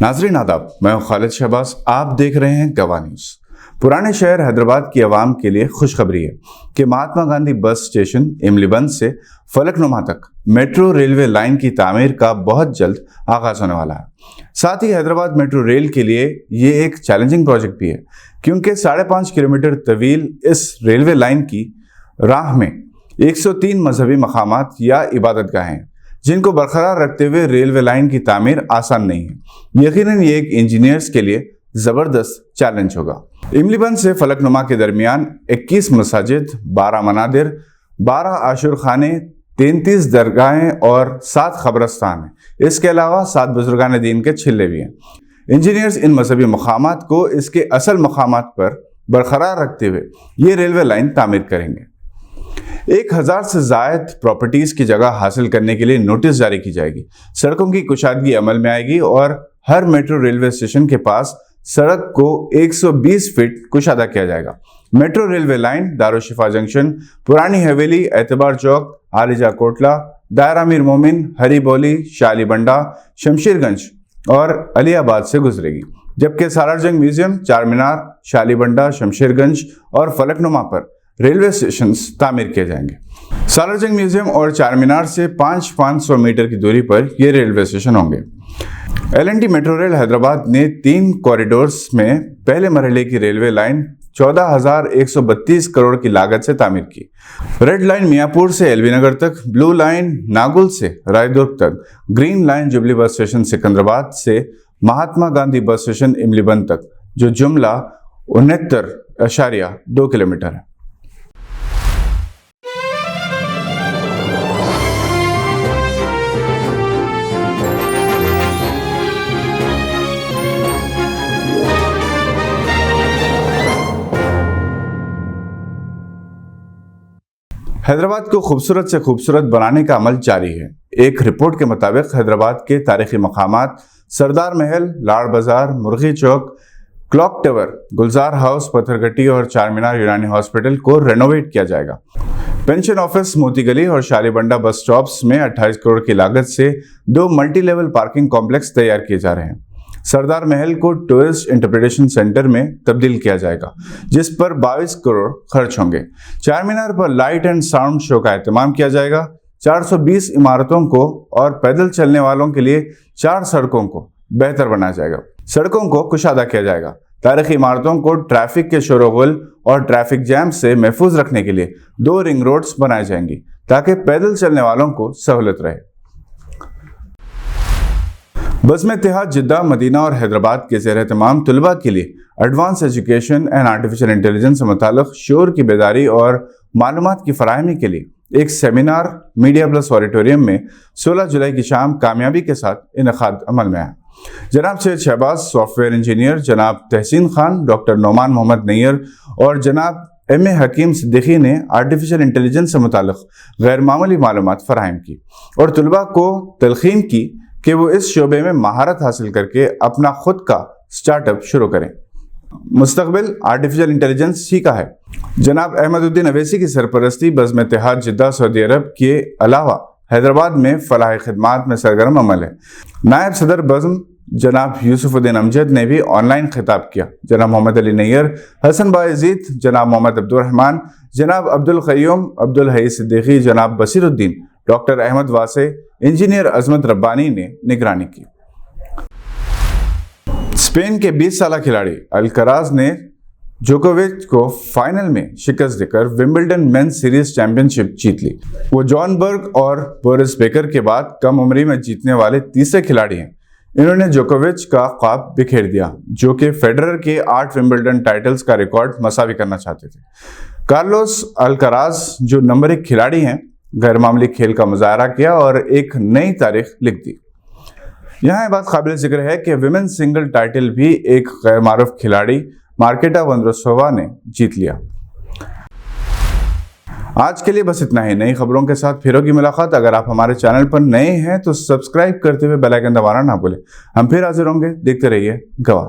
नाज़रीन आदाब, मैं हूं खालिद शहबाज। आप देख रहे हैं गवाह न्यूज़। पुराने शहर हैदराबाद की आवाम के लिए खुशखबरी है कि महात्मा गांधी बस स्टेशन इमलीबंद से फलकनुमा तक मेट्रो रेलवे लाइन की तामीर का बहुत जल्द आगाज होने वाला है। साथ ही हैदराबाद मेट्रो रेल के लिए ये एक चैलेंजिंग प्रोजेक्ट भी है, क्योंकि 5.5 किलोमीटर तवील इस रेलवे लाइन की राह में 103 मजहबी मकामात या इबादतगाहें हैं, जिनको बरकरार रखते हुए रेलवे लाइन की तामीर आसान नहीं है। यकीनन ये एक इंजीनियर्स के लिए ज़बरदस्त चैलेंज होगा। इमलीबंद से फलकनुमा के दरमियान 21 मसाजिद, 12 मनादिर, 12 आशुर खाने, 33 दरगाहें और 7 खबरस्तान हैं। इसके अलावा 7 बुजुर्गान दीन के छिल्ले भी हैं। इंजीनियर्स इन मजहबी मकामात को इसके असल मकामात पर बरकरार रखते हुए ये रेलवे लाइन तामीर करेंगे। 1000 से ज़ायद प्रॉपर्टीज की जगह हासिल करने के लिए नोटिस जारी की जाएगी। सड़कों की कुशादगी अमल में आएगी और हर मेट्रो रेलवे स्टेशन के पास सड़क को 120 फीट कुशादा किया जाएगा। मेट्रो रेलवे लाइन दारुशिफा जंक्शन, पुरानी हवेली, एतबार चौक, आलिजा कोटला, दायरा मीर मोमिन, हरी बोली, शाली बंडा, शमशेरगंज और अलीआबाद से गुजरेगी, जबकि सालारजंग म्यूजियम, चार मीनार, शाली बंडा, शमशेरगंज और फलकनुमा पर रेलवे स्टेशन तामीर किए जाएंगे। सालारजंग म्यूजियम और चार मीनार से 500 मीटर की दूरी पर ये रेलवे स्टेशन होंगे। L&T मेट्रो रेल हैदराबाद ने 3 कॉरिडोर्स में पहले मरहले की रेलवे लाइन 14,132 करोड़ की लागत से तामीर की। रेड लाइन मियाँपुर से एलबी नगर तक, ब्लू लाइन नागुल से रायदुर्ग तक, green line jubilee bus station Secunderabad से महात्मा गांधी बस स्टेशन इमलीबंद तक, जो जुमला 69.2 किलोमीटर है। हैदराबाद को खूबसूरत से खूबसूरत बनाने का अमल जारी है। एक रिपोर्ट के मुताबिक हैदराबाद के तारीखी मकामात सरदार महल, लाड़ बाजार, मुर्गी चौक, क्लॉक टावर, गुलजार हाउस, पत्थरगट्टी और चार मीनार यूनानी हॉस्पिटल को रेनोवेट किया जाएगा। पेंशन ऑफिस, मोती गली और शालीबंडा बस स्टॉप्स में 28 करोड़ की लागत से 2 मल्टी लेवल पार्किंग कॉम्प्लेक्स तैयार किए जा रहे हैं। सरदार महल को टूरिस्ट इंटरप्रिटेशन सेंटर में तब्दील किया जाएगा, जिस पर 22 करोड़ खर्च होंगे। चार मीनार पर लाइट एंड साउंड शो का एहतमाम किया जाएगा। 420 इमारतों को और पैदल चलने वालों के लिए 4 सड़कों को बेहतर बनाया जाएगा। सड़कों को कुशादा किया जाएगा। तारीखी इमारतों को ट्रैफिक के शोरगुल और ट्रैफिक जैम से महफूज रखने के लिए 2 रिंग रोड्स बनाई जाएंगी, ताकि पैदल चलने वालों को सहूलत रहे। बज़्म इत्तेहाद जिद्दा, मदीना और हैदराबाद के ज़ेर एहतमाम तलबा के लिए advance education and artificial intelligence से मुताल्लिक़ शोर की बेदारी और मालूमात की फराहमी के लिए एक सेमिनार मीडिया प्लस ऑडिटोरियम में 16 जुलाई की शाम कामयाबी के साथ इनेकाद अमल में आया। जनाब सैयद शहबाज सॉफ्टवेयर इंजीनियर, जनाब तहसीन खान, डॉक्टर नोमान मोहम्मद नैयर और जनाब M.A. हकीम सिद्दीकी ने आर्टिफिशियल इंटेलिजेंस से मुताल्लिक़ गैर मामूली मालूमात फराहम की और तलबा को तलखीन की कि वो इस शोबे में महारत हासिल करके अपना खुद का स्टार्टअप शुरू करें। मुस्तकबिल आर्टिफिशियल इंटेलिजेंस सीखा है। जनाब अहमदुद्दीन अवैसी की सरपरस्ती बज़्म इत्तेहाद जिद्दा सऊदी अरब के अलावा हैदराबाद में फलाह खिदमात में सरगर्म अमल है। नायब सदर बज़्म जनाब यूसुफुद्दीन अमजद ने भी ऑनलाइन खिताब किया। जनाब मोहम्मद अली नैयर, हसन बायजीद, जनाब मोहम्मद अब्दुर्रहमान, जनाब अब्दुल क़य्यूम, अब्दुल हई सिद्दीकी, जनाब बसीरुद्दीन, डॉक्टर अहमद वासे, इंजीनियर अजमत रब्बानी ने निगरानी की। स्पेन के 20 साला खिलाड़ी अल्कराज ने जोकोविच को फाइनल में शिकस्त देकर विंबलडन मेंस सीरीज चैंपियनशिप जीत ली। वो जॉन बर्ग और बोरिस बेकर के बाद कम उम्री में जीतने वाले तीसरे खिलाड़ी हैं। इन्होंने जोकोविच का ख्वाब बिखेर दिया, जो कि फेडरर के 8 विंबलडन टाइटल्स का रिकॉर्ड मसावी करना चाहते थे। कार्लोस अल्कराज, जो नंबर 1 खिलाड़ी हैं, गैर मामूली खेल का मुजाहरा किया और एक नई तारीख लिख दी। यहाँ बात काबिल जिक्र है कि विमेन सिंगल टाइटल भी एक गैर मारूफ खिलाड़ी मार्केटा वोंद्रोसोवा ने जीत लिया। आज के लिए बस इतना ही। नई खबरों के साथ फिर होगी मुलाकात। अगर आप हमारे चैनल पर नए हैं तो सब्सक्राइब करते हुए बेल आइकन दबाना ना भूलें। हम फिर हाजिर होंगे। देखते रहिए गवाह।